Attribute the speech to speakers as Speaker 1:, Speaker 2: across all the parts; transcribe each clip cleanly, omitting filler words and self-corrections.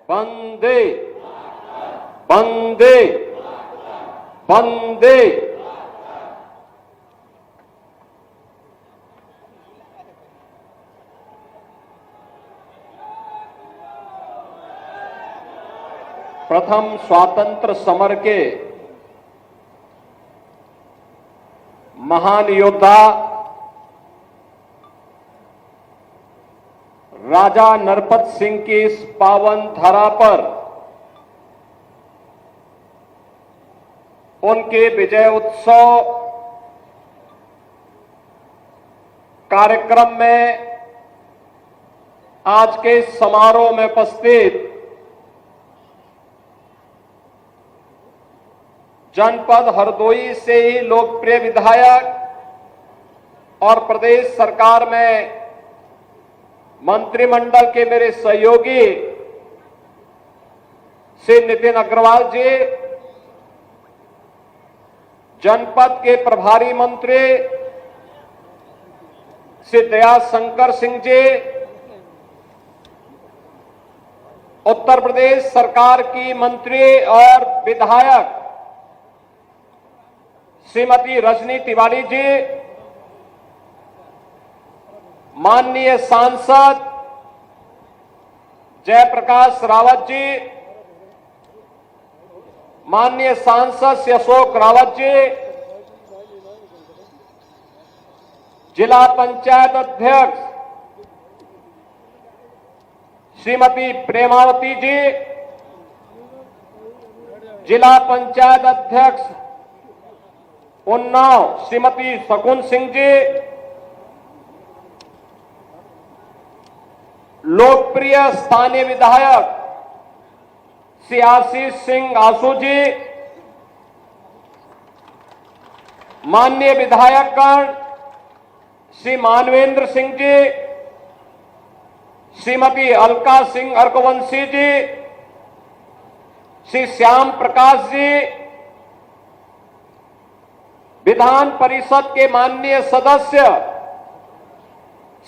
Speaker 1: वंदे वंदे वंदे। प्रथम स्वातंत्र समर के महान योद्धा राजा नरपत सिंह की इस पावन धरा पर उनके विजय उत्सव कार्यक्रम में आज के समारोह में उपस्थित जनपद हरदोई से ही लोकप्रिय विधायक और प्रदेश सरकार में मंत्रिमंडल के मेरे सहयोगी श्री नितिन अग्रवाल जी, जनपद के प्रभारी मंत्री श्री दयाशंकर सिंह जी, उत्तर प्रदेश सरकार की मंत्री और विधायक श्रीमती रजनी तिवारी जी, माननीय सांसद जयप्रकाश रावत जी, माननीय सांसद श्री अशोक रावत जी, जिला पंचायत अध्यक्ष श्रीमती प्रेमावती जी, जिला पंचायत अध्यक्ष उन्नाव श्रीमती शकुन सिंह जी, लोकप्रिय स्थानीय विधायक श्री आशीष सिंह आसू जी, माननीय विधायकगण श्री मानवेंद्र सिंह जी, श्रीमती अलका सिंह अर्कवंशी जी, श्री श्याम प्रकाश जी, विधान परिषद के माननीय सदस्य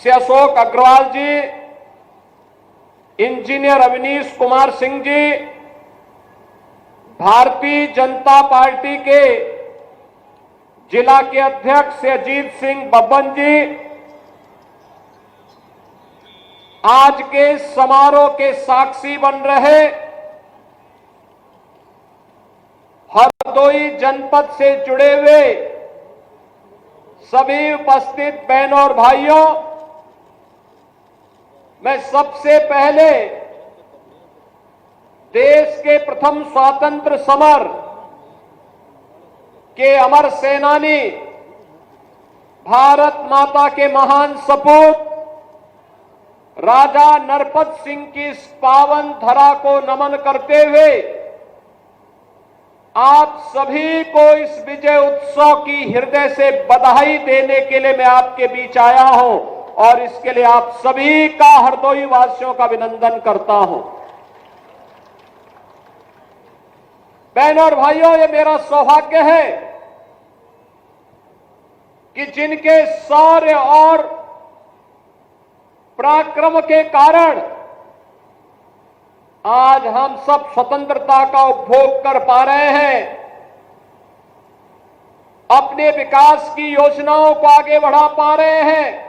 Speaker 1: श्री अशोक अग्रवाल जी, इंजीनियर अवनीश कुमार सिंह जी, भारतीय जनता पार्टी के जिला के अध्यक्ष श्री अजीत सिंह बब्बन जी, आज के समारोह के साक्षी बन रहे हरदोई जनपद से जुड़े हुए सभी उपस्थित बहनों और भाइयों, मैं सबसे पहले देश के प्रथम स्वातंत्र समर के अमर सेनानी, भारत माता के महान सपूत राजा नरपत सिंह की इस पावन धरा को नमन करते हुए आप सभी को इस विजय उत्सव की हृदय से बधाई देने के लिए मैं आपके बीच आया हूं और इसके लिए आप सभी का हरदोई वासियों का अभिनंदन करता हूं। बहनों और भाइयों, ये मेरा सौभाग्य है कि जिनके शौर्य और पराक्रम के कारण आज हम सब स्वतंत्रता का उपभोग कर पा रहे हैं, अपने विकास की योजनाओं को आगे बढ़ा पा रहे हैं,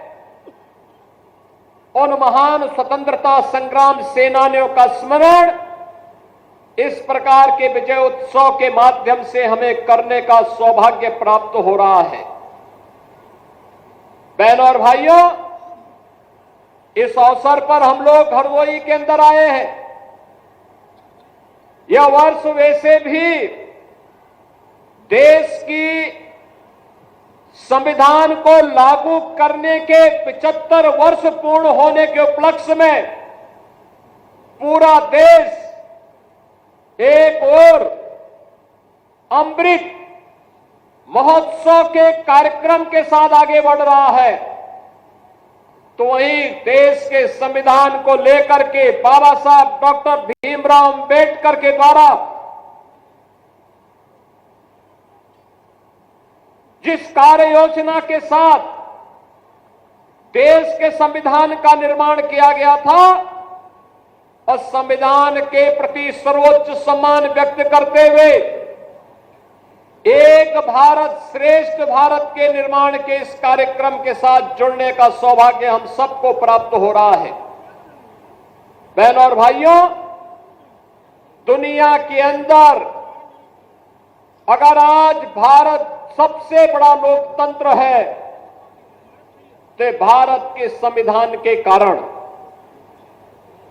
Speaker 1: उन महान स्वतंत्रता संग्राम सेनानियों का स्मरण इस प्रकार के विजय उत्सव के माध्यम से हमें करने का सौभाग्य प्राप्त हो रहा है। बहनों और भाइयों, इस अवसर पर हम लोग हरदोई के अंदर आए हैं। यह वर्ष वैसे भी देश की संविधान को लागू करने के 75 वर्ष पूर्ण होने के उपलक्ष्य में पूरा देश एक ओर अमृत महोत्सव के कार्यक्रम के साथ आगे बढ़ रहा है, तो वहीं देश के संविधान को लेकर के बाबा साहब डॉक्टर भीमराव अंबेडकर के द्वारा जिस कार्य योजना के साथ देश के संविधान का निर्माण किया गया था और संविधान के प्रति सर्वोच्च सम्मान व्यक्त करते हुए एक भारत श्रेष्ठ भारत के निर्माण के इस कार्यक्रम के साथ जुड़ने का सौभाग्य हम सबको प्राप्त हो रहा है। बहनों और भाइयों, दुनिया के अंदर अगर आज भारत सबसे बड़ा लोकतंत्र है तो भारत के संविधान के कारण,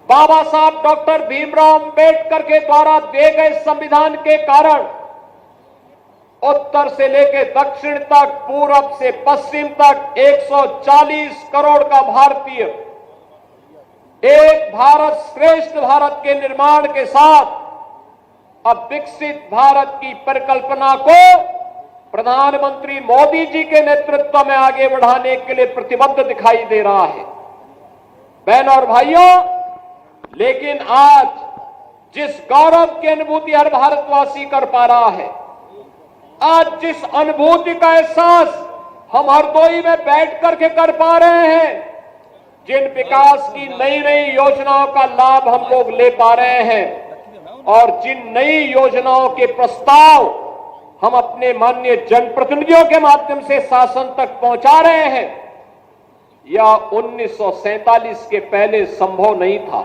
Speaker 1: बाबा साहब डॉक्टर भीमराव अंबेडकर के द्वारा दिए गए संविधान के कारण उत्तर से लेकर दक्षिण तक, पूरब से पश्चिम तक 140 करोड़ का भारतीय एक भारत श्रेष्ठ भारत के निर्माण के साथ अब विकसित भारत की परिकल्पना को प्रधानमंत्री मोदी जी के नेतृत्व में आगे बढ़ाने के लिए प्रतिबद्ध दिखाई दे रहा है। बहनों और भाइयों, लेकिन आज जिस गौरव की अनुभूति हर भारतवासी कर पा रहा है, आज जिस अनुभूति का एहसास हम हरदोई में बैठ करके कर पा रहे हैं, जिन विकास की नई नई योजनाओं का लाभ हम लोग ले पा रहे हैं और जिन नई योजनाओं के प्रस्ताव हम अपने माननीय जनप्रतिनिधियों के माध्यम से शासन तक पहुंचा रहे हैं, यह 1947 के पहले संभव नहीं था।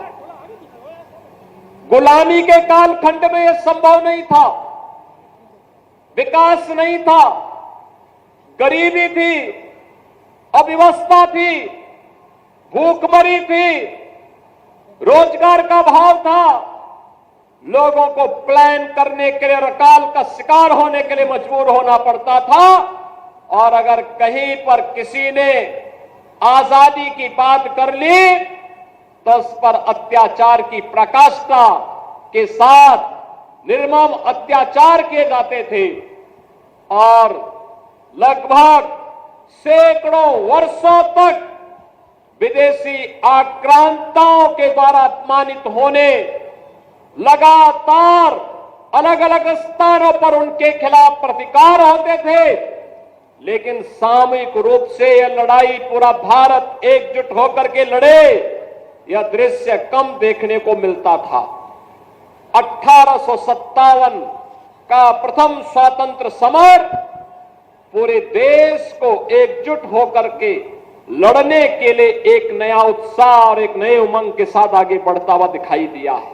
Speaker 1: गुलामी के कालखंड में यह संभव नहीं था। विकास नहीं था, गरीबी थी, अव्यवस्था थी, भूखमरी थी, रोजगार का अभाव था, लोगों को प्लान करने के लिए अकाल का शिकार होने के लिए मजबूर होना पड़ता था। और अगर कहीं पर किसी ने आजादी की बात कर ली तो उस पर अत्याचार की प्रकाष्ठा के साथ निर्मम अत्याचार किए जाते थे और लगभग सैकड़ों वर्षों तक विदेशी आक्रांताओं के द्वारा अपमानित होने, लगातार अलग अलग स्थानों पर उनके खिलाफ प्रतिकार होते थे। लेकिन सामूहिक रूप से यह लड़ाई पूरा भारत एकजुट होकर के लड़े, यह दृश्य कम देखने को मिलता था। 1857 का प्रथम स्वतंत्र समर पूरे देश को एकजुट होकर के लड़ने के लिए एक नया उत्साह और एक नए उमंग के साथ आगे बढ़ता हुआ दिखाई दिया है।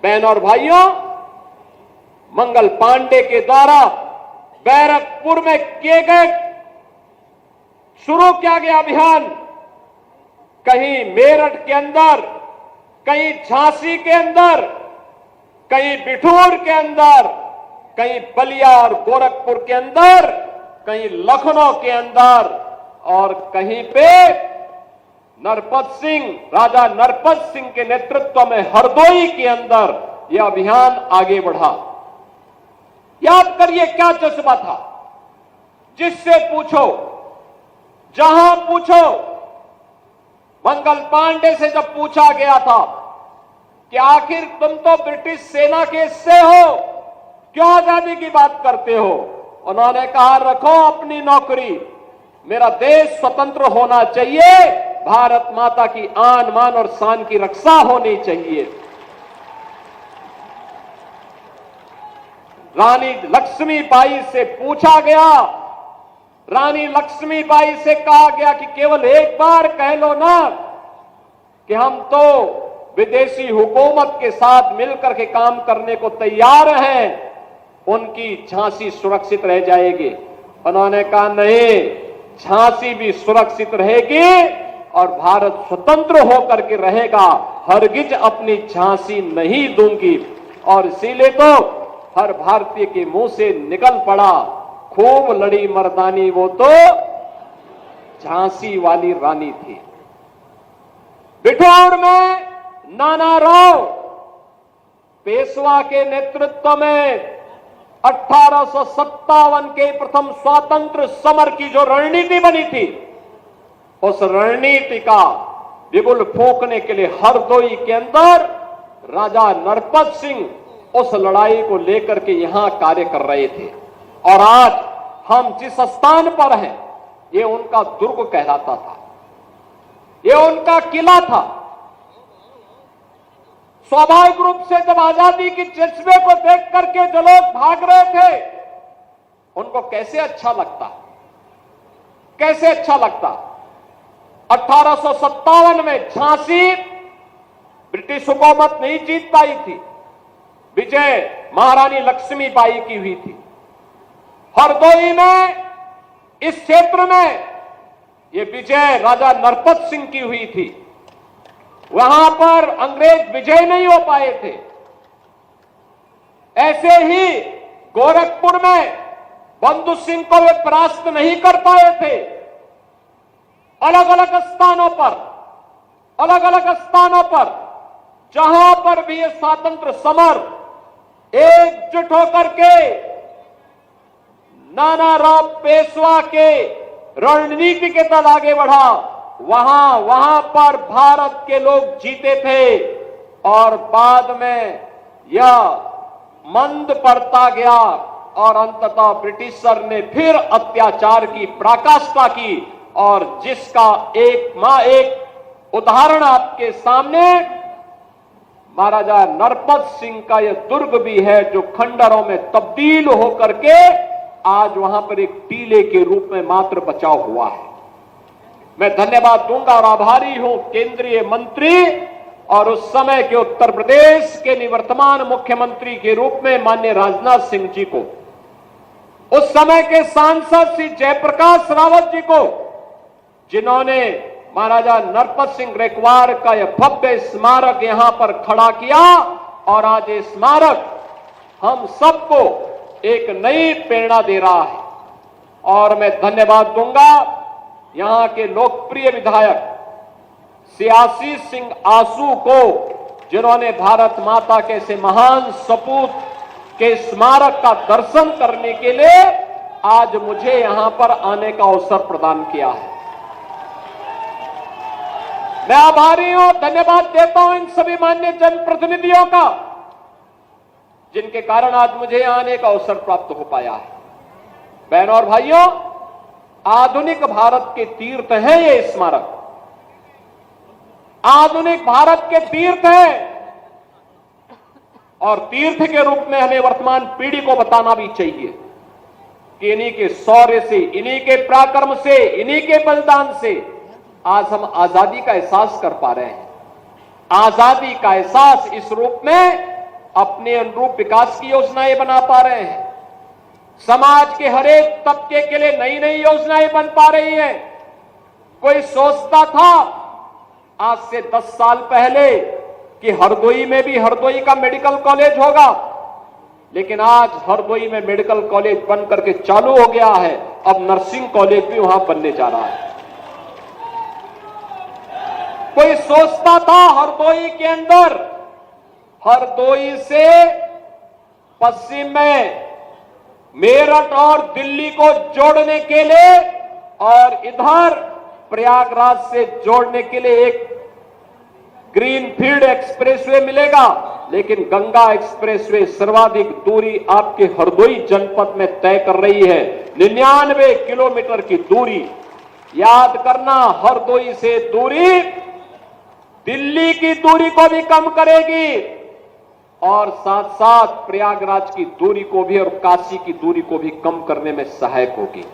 Speaker 1: बहनों और भाइयों, मंगल पांडे के द्वारा बैरकपुर में शुरू किया गया अभियान कहीं मेरठ के अंदर, कहीं झांसी के अंदर, कहीं बिठूर के अंदर, कहीं बलिया और गोरखपुर के अंदर, कहीं लखनऊ के अंदर और कहीं पे राजा नरपत सिंह के नेतृत्व में हरदोई के अंदर यह अभियान आगे बढ़ा। याद करिए क्या जज्बा था। जिससे पूछो, जहां पूछो, मंगल पांडे से जब पूछा गया था कि आखिर तुम तो ब्रिटिश सेना के हिस्से हो, क्यों आजादी की बात करते हो, उन्होंने कहा रखो अपनी नौकरी, मेरा देश स्वतंत्र होना चाहिए, भारत माता की आन मान और शान की रक्षा होनी चाहिए। रानी लक्ष्मीबाई से पूछा गया, रानी लक्ष्मीबाई से कहा गया कि केवल एक बार कह लो ना कि हम तो विदेशी हुकूमत के साथ मिलकर के काम करने को तैयार हैं, उनकी झांसी सुरक्षित रह जाएगी। उन्होंने कहा नहीं, झांसी भी सुरक्षित रहेगी और भारत स्वतंत्र होकर के रहेगा, हरगिज अपनी झांसी नहीं दूंगी। और इसीलिए तो हर भारतीय के मुंह से निकल पड़ा, खूब लड़ी मर्दानी वो तो झांसी वाली रानी थी। बिठूर में नाना राव पेशवा के नेतृत्व में 1857 के प्रथम स्वातंत्र समर की जो रणनीति बनी थी, उस रणनीति का बिगुल फूंकने के लिए हरदोई के अंदर राजा नरपत सिंह उस लड़ाई को लेकर के यहां कार्य कर रहे थे। और आज हम जिस स्थान पर हैं, ये उनका दुर्ग कहलाता था, ये उनका किला था। स्वाभाविक रूप से जब आजादी की जज्बे को देख करके जो लोग भाग रहे थे, उनको कैसे अच्छा लगता, कैसे अच्छा लगता। 1857 में झांसी ब्रिटिश हुकूमत नहीं जीत पाई थी, विजय महारानी लक्ष्मीबाई की हुई थी। हरदोई में, इस क्षेत्र में ये विजय राजा नरपत सिंह की हुई थी। वहां पर अंग्रेज विजय नहीं हो पाए थे। ऐसे ही गोरखपुर में बंधु सिंह को वे परास्त नहीं कर पाए थे। अलग अलग स्थानों पर जहां पर भी ये स्वतंत्र समर एकजुट होकर के नानाराव पेशवा के रणनीति के तहत आगे बढ़ा, वहां पर भारत के लोग जीते थे और बाद में यह मंद पड़ता गया और अंततः ब्रिटिशर ने फिर अत्याचार की पराकाष्ठा की। और जिसका एक उदाहरण आपके सामने महाराजा नरपत सिंह का यह दुर्ग भी है, जो खंडरों में तब्दील होकर के आज वहां पर एक टीले के रूप में मात्र बचा हुआ है। मैं धन्यवाद दूंगा और आभारी हूं केंद्रीय मंत्री और उस समय के उत्तर प्रदेश के निवर्तमान मुख्यमंत्री के रूप में माननीय राजनाथ सिंह जी को, उस समय के सांसद श्री जयप्रकाश रावत जी को, जिन्होंने महाराजा नरपत सिंह रेकवार का यह भव्य स्मारक यहां पर खड़ा किया। और आज ये स्मारक हम सबको एक नई प्रेरणा दे रहा है। और मैं धन्यवाद दूंगा यहां के लोकप्रिय विधायक सियासी सिंह आसू को, जिन्होंने भारत माता के ऐसे महान सपूत के स्मारक का दर्शन करने के लिए आज मुझे यहां पर आने का अवसर प्रदान किया है। मैं आभारी हूं, धन्यवाद देता हूं इन सभी माननीय जनप्रतिनिधियों का, जिनके कारण आज मुझे यहां आने का अवसर प्राप्त हो पाया है। बहनों और भाइयों, आधुनिक भारत के तीर्थ है ये स्मारक, आधुनिक भारत के तीर्थ है। और तीर्थ के रूप में हमें वर्तमान पीढ़ी को बताना भी चाहिए कि इन्हीं के शौर्य से, इन्हीं के पराक्रम से, इन्हीं के बलिदान से आज हम आजादी का एहसास कर पा रहे हैं। आजादी का एहसास इस रूप में अपने अनुरूप विकास की योजनाएं बना पा रहे हैं। समाज के हर एक तबके के लिए नई नई योजनाएं बन पा रही है। कोई सोचता था आज से 10 साल पहले कि हरदोई में भी हरदोई का मेडिकल कॉलेज होगा, लेकिन आज हरदोई में मेडिकल कॉलेज बन करके चालू हो गया है। अब नर्सिंग कॉलेज भी वहां बनने जा रहा है। कोई सोचता था हरदोई के अंदर, हरदोई से पश्चिम में मेरठ और दिल्ली को जोड़ने के लिए और इधर प्रयागराज से जोड़ने के लिए एक ग्रीनफील्ड एक्सप्रेसवे मिलेगा, लेकिन गंगा एक्सप्रेसवे सर्वाधिक दूरी आपके हरदोई जनपद में तय कर रही है, 99 किलोमीटर की दूरी। याद करना, हरदोई से दूरी दिल्ली की दूरी को भी कम करेगी और साथ साथ प्रयागराज की दूरी को भी और काशी की दूरी को भी कम करने में सहायक होगी।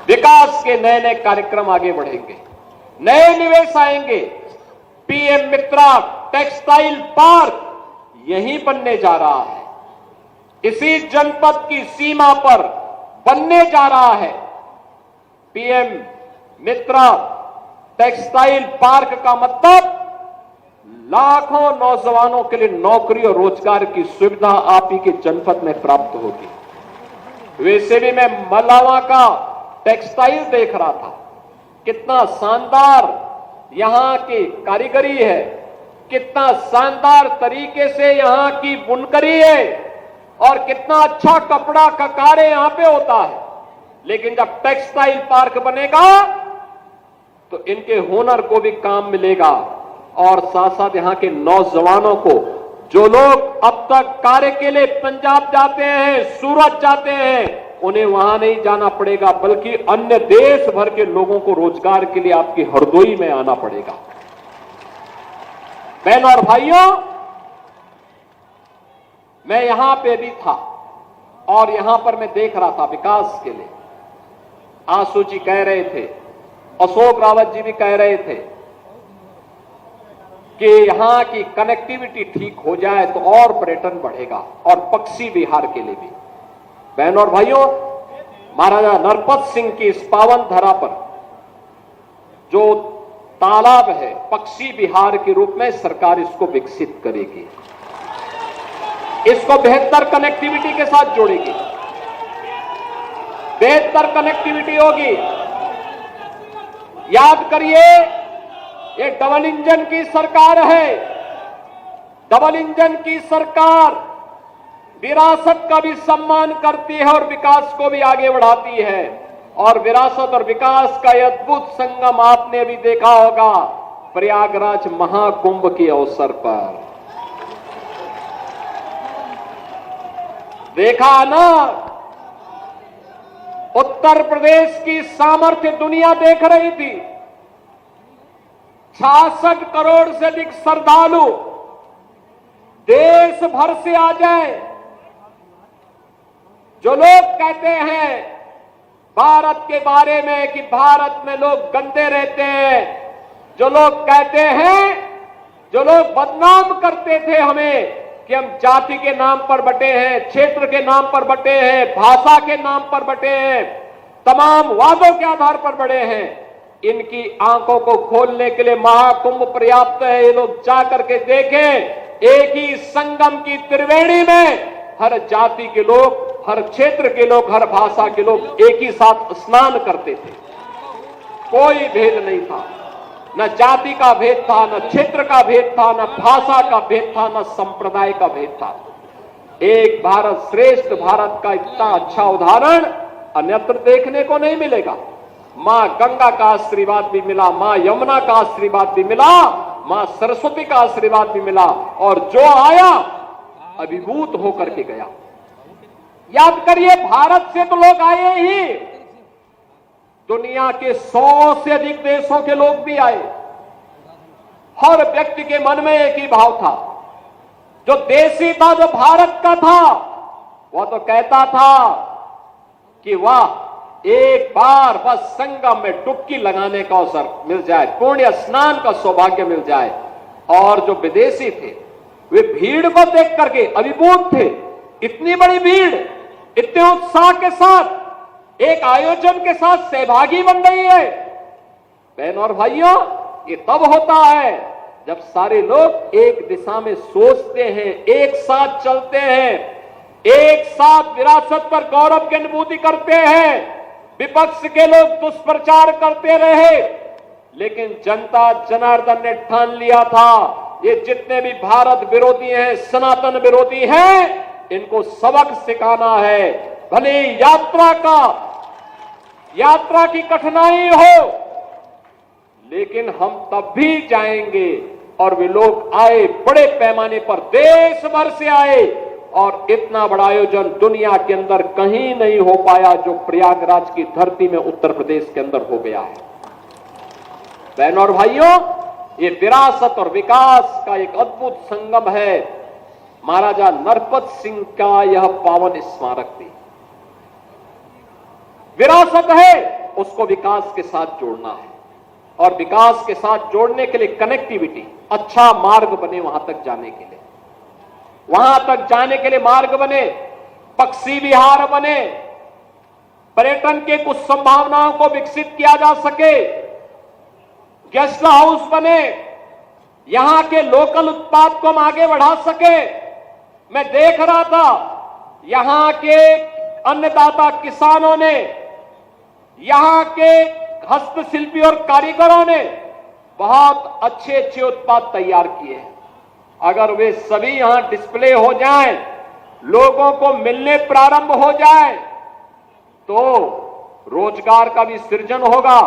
Speaker 1: विकास के नए नए कार्यक्रम आगे बढ़ेंगे, नए निवेश आएंगे। पीएम मित्रा टेक्सटाइल पार्क यहीं बनने जा रहा है, इसी जनपद की सीमा पर बनने जा रहा है। पीएम मित्रा टेक्सटाइल पार्क का मतलब लाखों नौजवानों के लिए नौकरी और रोजगार की सुविधा आप ही के जनपद में प्राप्त होगी। वैसे भी मैं मलावा का टेक्सटाइल देख रहा था, कितना शानदार यहां की कारीगरी है, कितना शानदार तरीके से यहां की बुनकरी है और कितना अच्छा कपड़ा का कार्य यहां पे होता है। लेकिन जब टेक्सटाइल पार्क बनेगा तो इनके हुनर को भी काम मिलेगा और साथ साथ यहां के नौजवानों को, जो लोग अब तक कार्य के लिए पंजाब जाते हैं, सूरत जाते हैं, उन्हें वहां नहीं जाना पड़ेगा, बल्कि अन्य देश भर के लोगों को रोजगार के लिए आपकी हरदोई में आना पड़ेगा। बहनों और भाइयों, मैं यहां पे भी था और यहां पर मैं देख रहा था विकास के लिए। आंसू जी कह रहे थे, अशोक रावत जी भी कह रहे थे कि यहां की कनेक्टिविटी ठीक हो जाए तो और पर्यटन बढ़ेगा, और पक्षी विहार के लिए भी। बहनों और भाइयों, महाराजा नरपत सिंह की इस पावन धरा पर जो तालाब है, पक्षी विहार के रूप में सरकार इसको विकसित करेगी, इसको बेहतर कनेक्टिविटी के साथ जोड़ेगी, बेहतर कनेक्टिविटी होगी। याद करिए, ये डबल इंजन की सरकार है। डबल इंजन की सरकार विरासत का भी सम्मान करती है और विकास को भी आगे बढ़ाती है। और विरासत और विकास का यह अद्भुत संगम आपने भी देखा होगा प्रयागराज महाकुंभ के अवसर पर। देखा ना, उत्तर प्रदेश की सामर्थ्य दुनिया देख रही थी। 66 करोड़ से अधिक श्रद्धालु देश भर से आ जाए। जो लोग कहते हैं भारत के बारे में कि भारत में लोग गंदे रहते हैं, जो लोग कहते हैं, जो लोग बदनाम करते थे हमें कि हम जाति के नाम पर बटे हैं, क्षेत्र के नाम पर बटे हैं, भाषा के नाम पर बटे हैं, तमाम वादों के आधार पर बड़े हैं, इनकी आंखों को खोलने के लिए महाकुंभ पर्याप्त है। ये लोग जा करके देखें, एक ही संगम की त्रिवेणी में हर जाति के लोग, हर क्षेत्र के लोग, हर भाषा के लोग एक ही साथ स्नान करते थे। कोई भेद नहीं था, न जाति का भेद था, न क्षेत्र का भेद था, न भाषा का भेद था, न संप्रदाय का भेद था। एक भारत श्रेष्ठ भारत का इतना अच्छा उदाहरण अन्यत्र देखने को नहीं मिलेगा। मां गंगा का आशीर्वाद भी मिला, मां यमुना का आशीर्वाद भी मिला, मां सरस्वती का आशीर्वाद भी मिला, और जो आया अभिभूत होकर के गया। याद करिए, भारत से तो लोग आए ही, दुनिया के 100 से अधिक देशों के लोग भी आए। हर व्यक्ति के मन में एक ही भाव था, जो देशी था, जो भारत का था, वह तो कहता था कि वाह, एक बार बस संगम में डुबकी लगाने का अवसर मिल जाए, पुण्य स्नान का सौभाग्य मिल जाए। और जो विदेशी थे वे भीड़ को देख करके अभिभूत थे। इतनी बड़ी भीड़, इतने उत्साह के साथ एक आयोजन के साथ सहभागी बन रही है। बहनों और भाइयों, ये तब होता है जब सारे लोग एक दिशा में सोचते हैं, एक साथ चलते हैं, एक साथ विरासत पर गौरव की अनुभूति करते हैं। विपक्ष के लोग दुष्प्रचार करते रहे, लेकिन जनता जनार्दन ने ठान लिया था, ये जितने भी भारत विरोधी हैं, सनातन विरोधी हैं, इनको सबक सिखाना है। भले यात्रा की कठिनाई हो, लेकिन हम तब भी जाएंगे। और वे लोग आए, बड़े पैमाने पर देश भर से आए, और इतना बड़ा आयोजन दुनिया के अंदर कहीं नहीं हो पाया जो प्रयागराज की धरती में उत्तर प्रदेश के अंदर हो गया है। बहनों और भाइयों, ये विरासत और विकास का एक अद्भुत संगम है। महाराजा नरपत सिंह का यह पावन स्मारक भी विरासत है, उसको विकास के साथ जोड़ना है। और विकास के साथ जोड़ने के लिए कनेक्टिविटी, अच्छा मार्ग बने वहां तक जाने के लिए, वहां तक जाने के लिए मार्ग बने, पक्षी विहार बने, पर्यटन के कुछ संभावनाओं को विकसित किया जा सके, गेस्ट हाउस बने, यहां के लोकल उत्पाद को हम आगे बढ़ा सके। मैं देख रहा था, यहां के अन्नदाता किसानों ने, यहां के हस्तशिल्पी और कारीगरों ने बहुत अच्छे अच्छे उत्पाद तैयार किए हैं। अगर वे सभी यहां डिस्प्ले हो जाएं, लोगों को मिलने प्रारंभ हो जाए, तो रोजगार का भी सृजन होगा,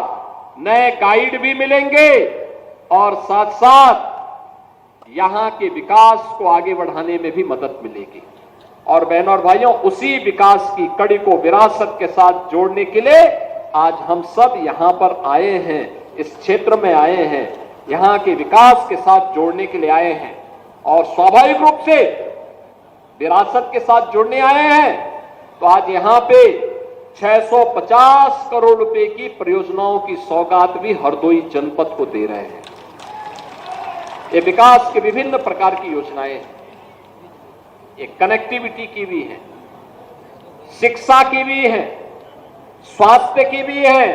Speaker 1: नए गाइड भी मिलेंगे, और साथ साथ यहां के विकास को आगे बढ़ाने में भी मदद मिलेगी। और बहनों और भाइयों, उसी विकास की कड़ी को विरासत के साथ जोड़ने के लिए आज हम सब यहां पर आए हैं, इस क्षेत्र में आए हैं, यहां के विकास के साथ जोड़ने के लिए आए हैं। और स्वाभाविक रूप से विरासत के साथ जुड़ने आए हैं, तो आज यहां पे 650 करोड़ रुपए की परियोजनाओं की सौगात भी हरदोई जनपद को दे रहे हैं। ये विकास के विभिन्न प्रकार की योजनाएं हैं। ये कनेक्टिविटी की भी है, शिक्षा की भी है, स्वास्थ्य की भी है,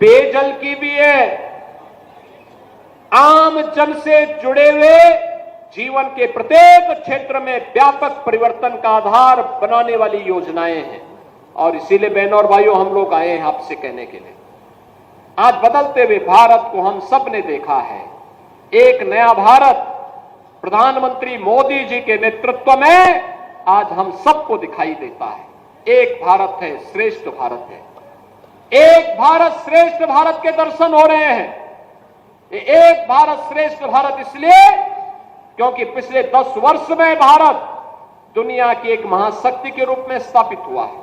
Speaker 1: पेयजल की भी है, आम जन से जुड़े हुए जीवन के प्रत्येक क्षेत्र में व्यापक परिवर्तन का आधार बनाने वाली योजनाएं हैं। और इसीलिए बहनों और भाइयों, हम लोग आए हैं आपसे कहने के लिए, आज बदलते हुए भारत को हम सब ने देखा है। एक नया भारत प्रधानमंत्री मोदी जी के नेतृत्व में आज हम सबको दिखाई देता है। एक भारत है, श्रेष्ठ भारत है। एक भारत श्रेष्ठ भारत के दर्शन हो रहे हैं। एक भारत श्रेष्ठ भारत इसलिए क्योंकि पिछले 10 वर्ष में भारत दुनिया की एक महाशक्ति के रूप में स्थापित हुआ है।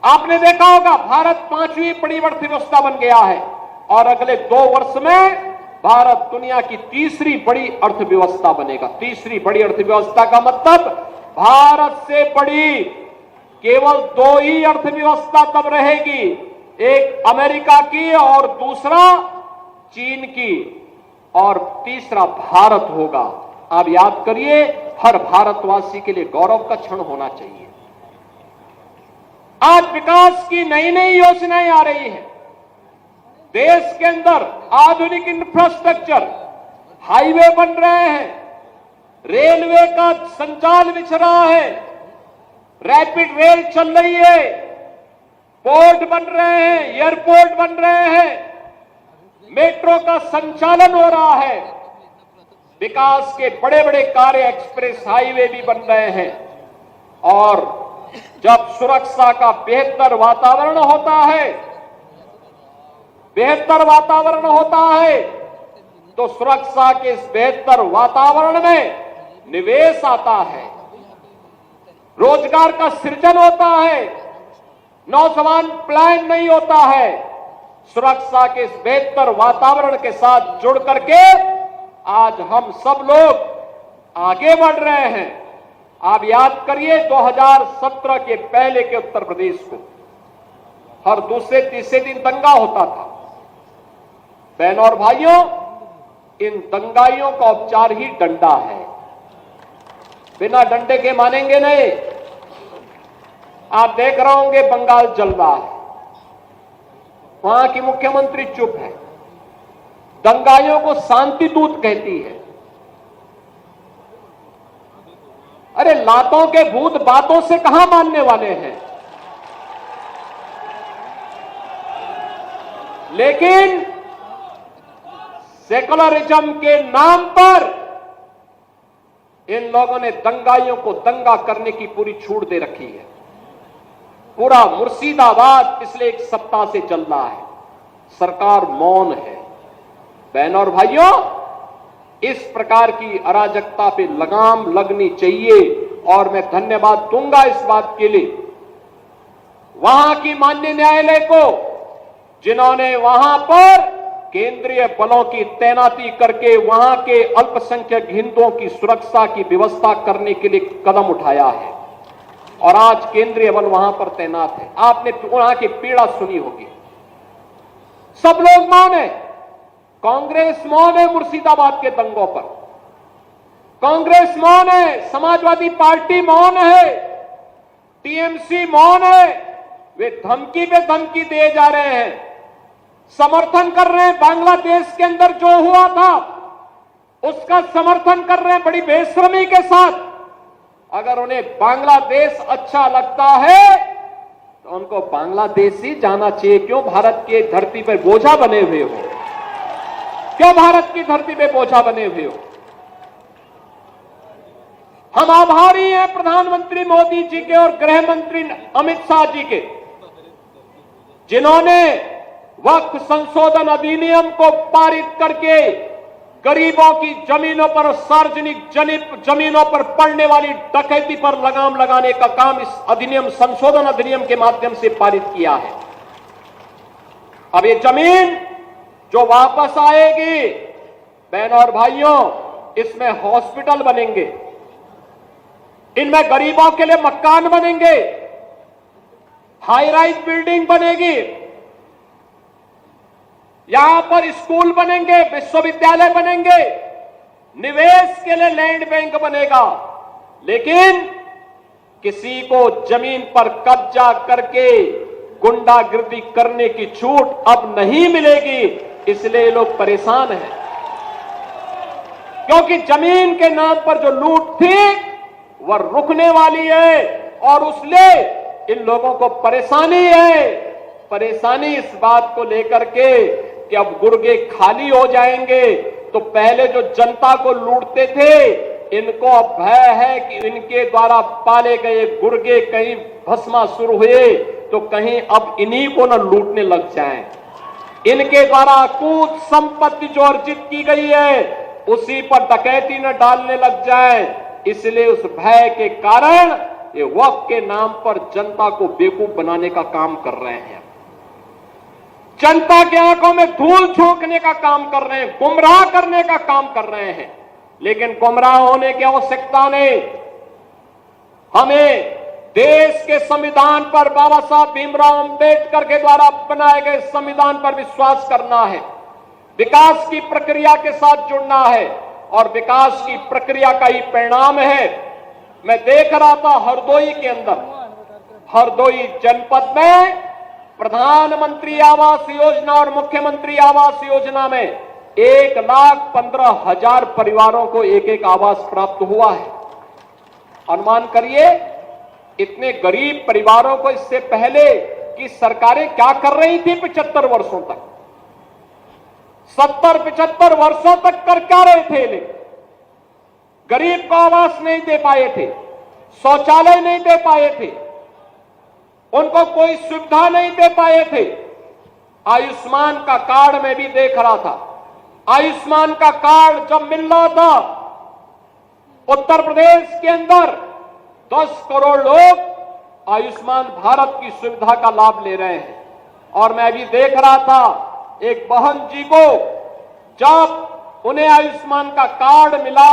Speaker 1: आपने देखा होगा, भारत 5वीं बड़ी अर्थव्यवस्था बन गया है और अगले 2 वर्ष में भारत दुनिया की 3री बड़ी अर्थव्यवस्था बनेगा। 3री बड़ी अर्थव्यवस्था का मतलब भारत से बड़ी केवल 2 ही अर्थव्यवस्था तब रहेगी, एक अमेरिका की और दूसरा चीन की, और तीसरा भारत होगा। आप याद करिए, हर भारतवासी के लिए गौरव का क्षण होना चाहिए। आज विकास की नई नई योजनाएं आ रही हैं। देश के अंदर आधुनिक इंफ्रास्ट्रक्चर, हाईवे बन रहे हैं, रेलवे का संचार बिछ रहा है, रैपिड रेल चल रही है, पोर्ट बन रहे हैं, एयरपोर्ट बन रहे हैं, मेट्रो का संचालन हो रहा है, विकास के बड़े बड़े कार्य, एक्सप्रेस हाईवे भी बन रहे हैं। और जब सुरक्षा का बेहतर वातावरण होता है, बेहतर वातावरण होता है, तो सुरक्षा के इस बेहतर वातावरण में निवेश आता है, रोजगार का सृजन होता है, नौजवान प्लान नहीं होता है। सुरक्षा के इस बेहतर वातावरण के साथ जुड़ करके आज हम सब लोग आगे बढ़ रहे हैं। आप याद करिए 2017 के पहले के उत्तर प्रदेश को हर दूसरे तीसरे दिन दंगा होता था। बहनों और भाइयों, इन दंगाइयों का उपचार ही डंडा है। बिना डंडे के मानेंगे नहीं। आप देख रहे होंगे बंगाल जल रहा है, वहां की मुख्यमंत्री चुप है, दंगाइयों को शांति दूत कहती है। अरे लातों के भूत बातों से कहां मानने वाले हैं। लेकिन सेकुलरिज्म के नाम पर इन लोगों ने दंगाइयों को दंगा करने की पूरी छूट दे रखी है। पूरा मुर्शिदाबाद पिछले 1 सप्ताह से चल रहा है, सरकार मौन है। बहनों और भाइयों, इस प्रकार की अराजकता पे लगाम लगनी चाहिए और मैं धन्यवाद दूंगा इस बात के लिए वहां की माननीय न्यायालय को, जिन्होंने वहां पर केंद्रीय बलों की तैनाती करके वहां के अल्पसंख्यक हिंदुओं की सुरक्षा की व्यवस्था करने के लिए कदम उठाया है और आज केंद्रीय बल वहां पर तैनात है। आपने वहां की पीड़ा सुनी होगी। सब लोग मौन है, कांग्रेस मौन है मुर्शिदाबाद के दंगों पर, कांग्रेस मौन है, समाजवादी पार्टी मौन है, टीएमसी मौन है। वे धमकी पे धमकी दिए जा रहे हैं, समर्थन कर रहे हैं। बांग्लादेश के अंदर जो हुआ था उसका समर्थन कर रहे हैं बड़ी बेशर्मी के साथ। अगर उन्हें बांग्लादेश अच्छा लगता है तो उनको बांग्लादेश ही जाना चाहिए। क्यों भारत की धरती पर बोझा बने हुए हो? क्यों भारत की धरती पे बोझा बने हुए हो? हम आभारी हैं प्रधानमंत्री मोदी जी के और गृह मंत्री अमित शाह जी के, जिन्होंने वक्फ संशोधन अधिनियम को पारित करके गरीबों की जमीनों पर, सार्वजनिक जमीनों पर पड़ने वाली डकैती पर लगाम लगाने का काम इस अधिनियम, संशोधन अधिनियम के माध्यम से पारित किया है। अब ये जमीन जो वापस आएगी, बहनों और भाइयों, इसमें हॉस्पिटल बनेंगे, इनमें गरीबों के लिए मकान बनेंगे, हाई राइज बिल्डिंग बनेगी, यहां पर स्कूल बनेंगे, विश्वविद्यालय बनेंगे, निवेश के लिए लैंड बैंक बनेगा। लेकिन किसी को जमीन पर कब्जा करके गुंडागिर्दी करने की छूट अब नहीं मिलेगी, इसलिए लोग परेशान हैं। क्योंकि जमीन के नाम पर जो लूट थी वह रुकने वाली है और उसलिए इन लोगों को परेशानी है। परेशानी इस बात को लेकर के कि अब गुर्गे खाली हो जाएंगे, तो पहले जो जनता को लूटते थे इनको अब भय है कि इनके द्वारा पाले गए गुर्गे कहीं भस्मासुर हुए तो कहीं अब इन्हीं को न लूटने लग जाएं। इनके द्वारा अकूत संपत्ति जो अर्जित की गई है उसी पर डकैती न डालने लग जाए, इसलिए उस भय के कारण ये वक्फ के नाम पर जनता को बेवकूफ बनाने का काम कर रहे हैं, जनता की आंखों में धूल झोंकने का काम कर रहे हैं, गुमराह करने का काम कर रहे हैं। लेकिन गुमराह होने की आवश्यकता नहीं। हमें देश के संविधान पर, बाबा साहब भीमराव अंबेडकर के द्वारा बनाए गए संविधान पर विश्वास करना है, विकास की प्रक्रिया के साथ जुड़ना है और विकास की प्रक्रिया का ही परिणाम है। मैं देख रहा था हरदोई के अंदर, हरदोई जनपद में प्रधानमंत्री आवास योजना और मुख्यमंत्री आवास योजना में 1,15,000 परिवारों को एक एक आवास प्राप्त हुआ है। अनुमान करिए इतने गरीब परिवारों को इससे पहले की सरकारें क्या कर रही थी 75 वर्षों तक, 70-75 वर्षों तक कर क्या रहे थे। लेकिन गरीब को आवास नहीं दे पाए थे, शौचालय नहीं दे पाए थे, उनको कोई सुविधा नहीं दे पाए थे। आयुष्मान का कार्ड मैं भी देख रहा था, आयुष्मान का कार्ड जब मिल रहा था उत्तर प्रदेश के अंदर 10 करोड़ लोग आयुष्मान भारत की सुविधा का लाभ ले रहे हैं। और मैं भी देख रहा था एक बहन जी को जब उन्हें आयुष्मान का कार्ड मिला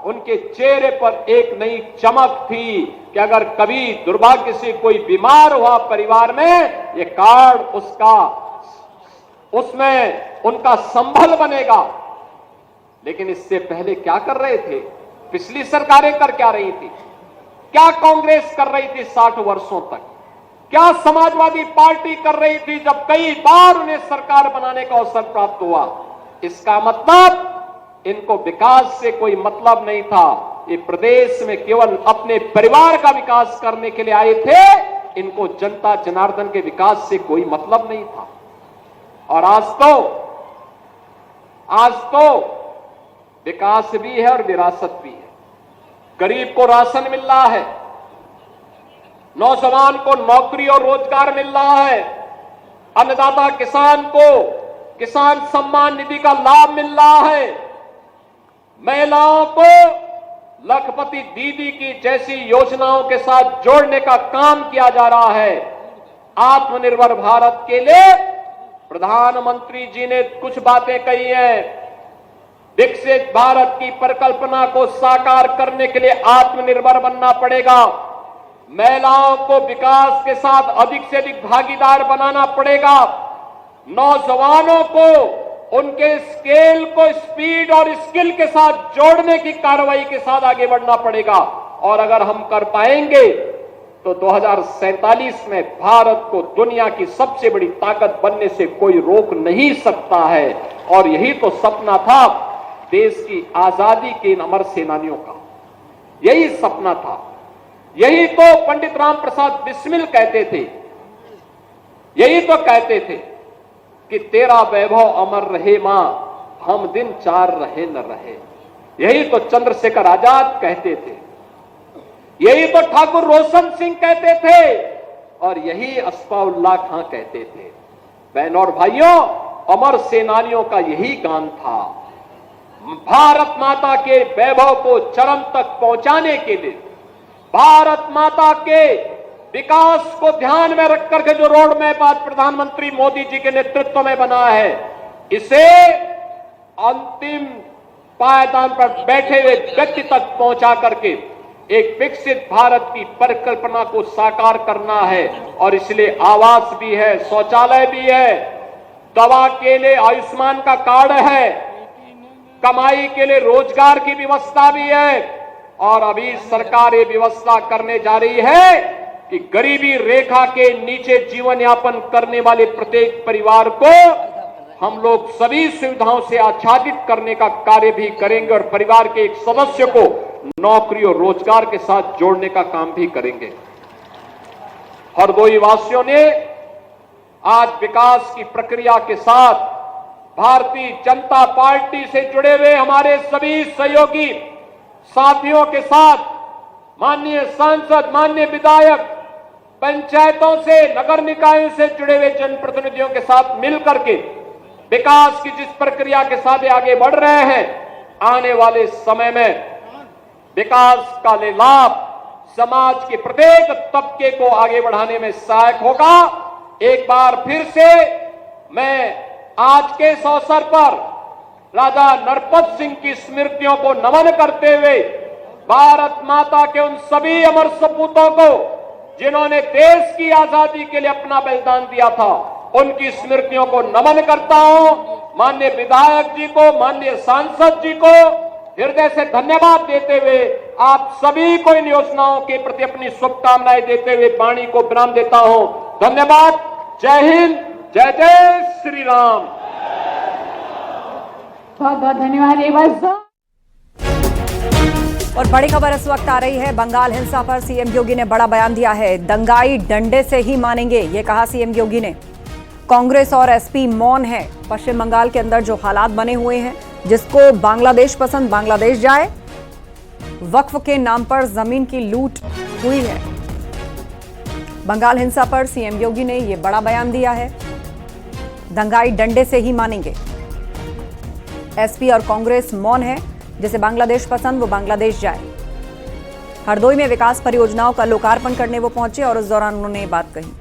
Speaker 1: उनके चेहरे पर एक नई चमक थी कि अगर कभी दुर्भाग्य से कोई बीमार हुआ परिवार में, ये कार्ड उसमें उनका संबल बनेगा। लेकिन इससे पहले क्या कर रहे थे, पिछली सरकारें कर क्या रही थी, क्या कांग्रेस कर रही थी 60 वर्षों तक, क्या समाजवादी पार्टी कर रही थी जब कई बार उन्हें सरकार बनाने का अवसर प्राप्त हुआ। इसका मतलब इनको विकास से कोई मतलब नहीं था, ये प्रदेश में केवल अपने परिवार का विकास करने के लिए आए थे, इनको जनता जनार्दन के विकास से कोई मतलब नहीं था। और आज तो विकास भी है और विरासत भी है। गरीब को राशन मिल रहा है, नौजवान को नौकरी और रोजगार मिल रहा है, अन्नदाता किसान को किसान सम्मान निधि का लाभ मिल रहा है, महिलाओं को लखपति दीदी की जैसी योजनाओं के साथ जोड़ने का काम किया जा रहा है। आत्मनिर्भर भारत के लिए प्रधानमंत्री जी ने कुछ बातें कही हैं। विकसित भारत की परिकल्पना को साकार करने के लिए आत्मनिर्भर बनना पड़ेगा, महिलाओं को विकास के साथ अधिक से अधिक भागीदार बनाना पड़ेगा, नौजवानों को उनके स्केल को स्पीड और स्किल के साथ जोड़ने की कार्रवाई के साथ आगे बढ़ना पड़ेगा। और अगर हम कर पाएंगे तो 2047 में भारत को दुनिया की सबसे बड़ी ताकत बनने से कोई रोक नहीं सकता है। और यही तो सपना था देश की आजादी के इन अमर सेनानियों का, यही सपना था। यही तो पंडित राम प्रसाद बिस्मिल कहते थे, यही तो कहते थे कि तेरा वैभव अमर रहे मां, हम दिन चार रहे न रहे। यही तो चंद्रशेखर आजाद कहते थे, यही तो ठाकुर रोशन सिंह कहते थे और यही अस्फाउल्लाह खां कहते थे। बहनों और भाइयों, अमर सेनानियों का यही गान था। भारत माता के वैभव को चरम तक पहुंचाने के लिए, भारत माता के विकास को ध्यान में रख करके जो रोड मैप आज प्रधानमंत्री मोदी जी के नेतृत्व में बना है, इसे अंतिम पायदान पर बैठे हुए व्यक्ति तक पहुंचा करके एक विकसित भारत की परिकल्पना को साकार करना है। और इसलिए आवास भी है, शौचालय भी है, दवा के लिए आयुष्मान का कार्ड है, कमाई के लिए रोजगार की व्यवस्था भी है। और अभी सरकार ये व्यवस्था करने जा रही है कि गरीबी रेखा के नीचे जीवन यापन करने वाले प्रत्येक परिवार को हम लोग सभी सुविधाओं से आच्छादित करने का कार्य भी करेंगे और परिवार के एक सदस्य को नौकरी और रोजगार के साथ जोड़ने का काम भी करेंगे। हरदोई वासियों ने आज विकास की प्रक्रिया के साथ भारतीय जनता पार्टी से जुड़े हुए हमारे सभी सहयोगी साथियों के साथ, माननीय सांसद, माननीय विधायक, पंचायतों से, नगर निकायों से जुड़े हुए जनप्रतिनिधियों के साथ मिलकर के विकास की जिस प्रक्रिया के साथ आगे बढ़ रहे हैं, आने वाले समय में विकास का लाभ समाज के प्रत्येक तबके को आगे बढ़ाने में सहायक होगा। एक बार फिर से मैं आज के इस अवसर पर राजा नरपत सिंह की स्मृतियों को नमन करते हुए भारत माता के उन सभी अमर सपूतों को जिन्होंने देश की आजादी के लिए अपना बलिदान दिया था, उनकी स्मृतियों को नमन करता हूं। माननीय विधायक जी को, माननीय सांसद जी को हृदय से धन्यवाद देते हुए आप सभी को इन योजनाओं के प्रति अपनी शुभकामनाएं देते हुए वाणी को विराम देता हूं। धन्यवाद। जय हिंद, जय जय श्री राम।
Speaker 2: बहुत बहुत धन्यवाद।
Speaker 3: और बड़ी खबर इस वक्त आ रही है, बंगाल हिंसा पर सीएम योगी ने बड़ा बयान दिया है। दंगाई डंडे से ही मानेंगे, ये कहा सीएम योगी ने। कांग्रेस और एसपी मौन है। पश्चिम बंगाल के अंदर जो हालात बने हुए हैं, जिसको बांग्लादेश पसंद बांग्लादेश जाए, वक्फ के नाम पर जमीन की लूट हुई है। बंगाल हिंसा पर सीएम योगी ने यह बड़ा बयान दिया है। दंगाई डंडे से ही मानेंगे। एसपी और कांग्रेस मौन है, जिसे बांग्लादेश पसंद वो बांग्लादेश जाए। हरदोई में विकास परियोजनाओं का लोकार्पण करने वो पहुंचे और उस दौरान उन्होंने ये बात कही।